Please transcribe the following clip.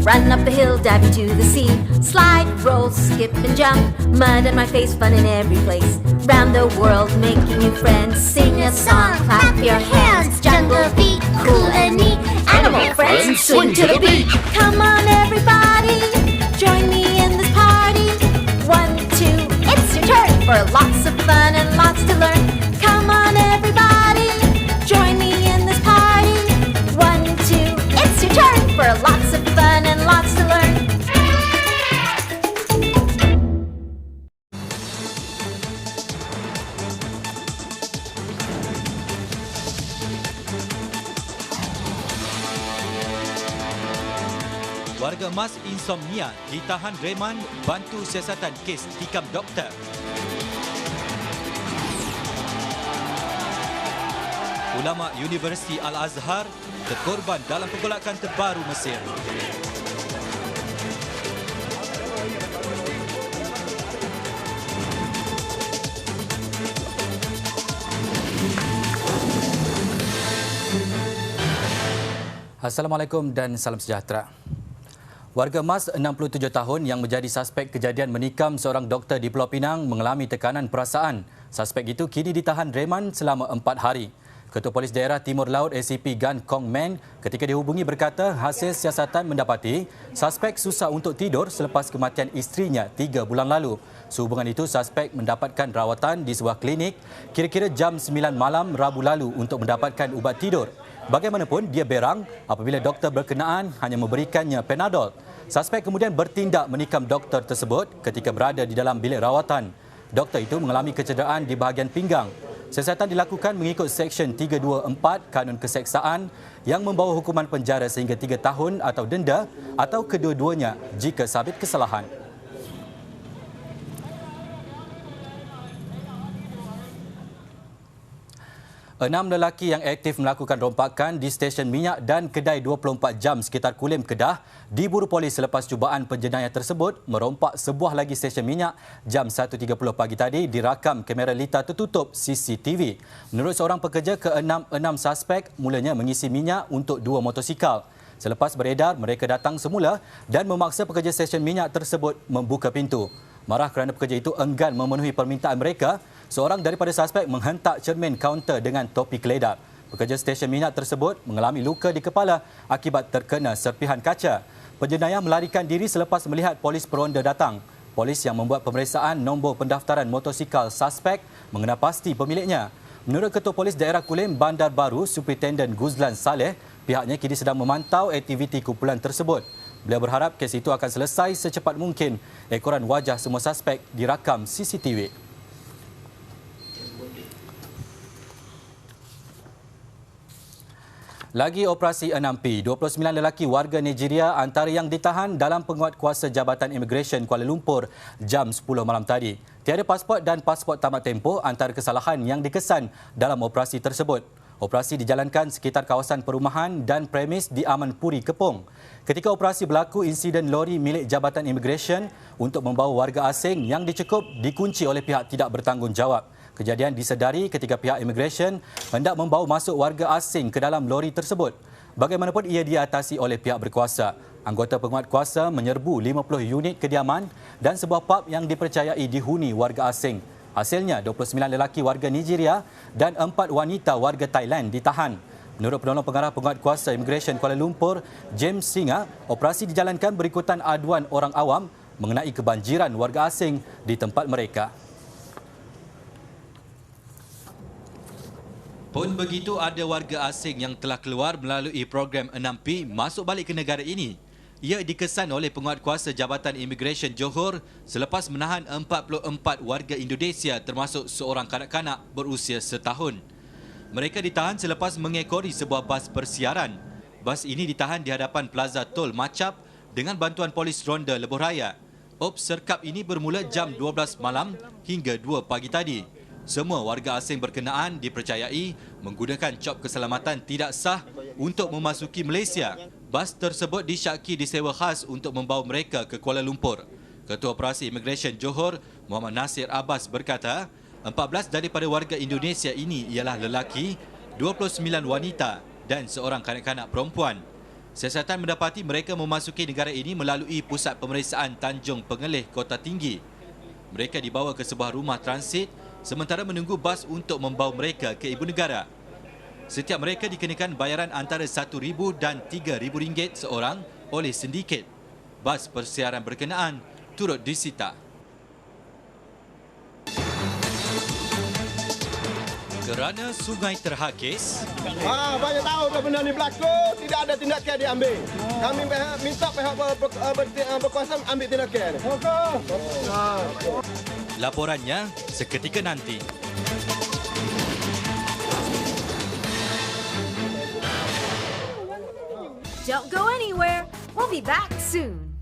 Run up the hill, dive into the sea. Slide, roll, skip and jump. Mud on my face, fun in every place. Round the world, making new friends. Sing a song, clap your hands. Jungle beat, cool and neat. Animal friends, swing to the beat. Come on everybody, join me in this party. 1, 2, it's your turn for lots of fun and lots to learn. Come on everybody, join me in this party. 1, 2, it's your turn for lots of fun and lots to learn. Warga emas insomnia ditahan reman bantu siasatan kes tikam doktor. Ulama Universiti Al-Azhar terkorban dalam penggolakan terbaru Mesir. Assalamualaikum dan salam sejahtera. Warga emas 67 tahun yang menjadi suspek kejadian menikam seorang doktor di Pulau Pinang mengalami tekanan perasaan. Suspek itu kini ditahan reman selama 4 hari. Ketua Polis Daerah Timur Laut ACP Gan Kong Men ketika dihubungi berkata hasil siasatan mendapati suspek susah untuk tidur selepas kematian isterinya 3 bulan lalu. Sehubungan itu, suspek mendapatkan rawatan di sebuah klinik kira-kira jam 9 malam Rabu lalu untuk mendapatkan ubat tidur. Bagaimanapun, dia berang apabila doktor berkenaan hanya memberikannya Panadol. Suspek kemudian bertindak menikam doktor tersebut ketika berada di dalam bilik rawatan. Doktor itu mengalami kecederaan di bahagian pinggang. Siasatan dilakukan mengikut Seksyen 324 Kanun Keseksaan yang membawa hukuman penjara sehingga 3 tahun atau denda atau kedua-duanya jika sabit kesalahan. 6 lelaki yang aktif melakukan rompakan di stesen minyak dan kedai 24 jam sekitar Kulim, Kedah diburu polis selepas cubaan penjenayah tersebut merompak sebuah lagi stesen minyak jam 1.30 pagi tadi dirakam kamera litar tertutup CCTV. Menurut seorang pekerja, ke-6 suspek mulanya mengisi minyak untuk 2 motosikal. Selepas beredar, mereka datang semula dan memaksa pekerja stesen minyak tersebut membuka pintu. Marah kerana pekerja itu enggan memenuhi permintaan mereka, seorang daripada suspek menghentak cermin kaunter dengan topi keledar. Pekerja stesen minyak tersebut mengalami luka di kepala akibat terkena serpihan kaca. Penjenayah melarikan diri selepas melihat polis peronda datang. Polis yang membuat pemeriksaan nombor pendaftaran motosikal suspek mengenal pasti pemiliknya. Menurut Ketua Polis Daerah Kulim Bandar Baru, Superintendent Guzlan Saleh, pihaknya kini sedang memantau aktiviti kumpulan tersebut. Beliau berharap kes itu akan selesai secepat mungkin. Ekoran wajah semua suspek dirakam CCTV. Lagi operasi 6P, 29 lelaki warga Nigeria antara yang ditahan dalam penguatkuasa Jabatan Imigresen Kuala Lumpur jam 10 malam tadi. Tiada pasport dan pasport tamat tempoh antara kesalahan yang dikesan dalam operasi tersebut. Operasi dijalankan sekitar kawasan perumahan dan premis di Amanpuri, Kepong. Ketika operasi berlaku, insiden lori milik Jabatan Imigresen untuk membawa warga asing yang dicekup dikunci oleh pihak tidak bertanggungjawab. Kejadian disedari ketika pihak imigresen hendak membawa masuk warga asing ke dalam lori tersebut. Bagaimanapun ia diatasi oleh pihak berkuasa. Anggota penguatkuasa menyerbu 50 unit kediaman dan sebuah pub yang dipercayai dihuni warga asing. Hasilnya, 29 lelaki warga Nigeria dan 4 wanita warga Thailand ditahan. Menurut penolong pengarah penguatkuasa Imigresen Kuala Lumpur, James Singa, operasi dijalankan berikutan aduan orang awam mengenai kebanjiran warga asing di tempat mereka. Pun begitu, ada warga asing yang telah keluar melalui program 6P masuk balik ke negara ini. Ia dikesan oleh penguatkuasa Jabatan Imigresen Johor selepas menahan 44 warga Indonesia termasuk seorang kanak-kanak berusia setahun. Mereka ditahan selepas mengekori sebuah bas persiaran. Bas ini ditahan di hadapan Plaza Tol Macap dengan bantuan polis ronda Lebuh Raya. Ops serkap ini bermula jam 12 malam hingga 2 pagi tadi. Semua warga asing berkenaan dipercayai menggunakan cop keselamatan tidak sah untuk memasuki Malaysia. Bas tersebut disyaki disewa khas untuk membawa mereka ke Kuala Lumpur. Ketua Operasi Immigration Johor, Muhammad Nasir Abbas berkata, 14 daripada warga Indonesia ini ialah lelaki, 29 wanita dan seorang kanak-kanak perempuan. Siasatan mendapati mereka memasuki negara ini melalui Pusat Pemeriksaan Tanjung Pengelih, Kota Tinggi. Mereka dibawa ke sebuah rumah transit sementara menunggu bas untuk membawa mereka ke ibu negara. Setiap mereka dikenakan bayaran antara RM1,000 dan RM3,000 seorang oleh sindiket. Bas persiaran berkenaan turut disita. Kerana sungai terhakis, Banyak tahu dah benda ni berlaku, tidak ada tindakan diambil. Kami minta pihak berkuasa ambil tindakan. laporannya seketika nanti. Don't go anywhere. We'll be back soon.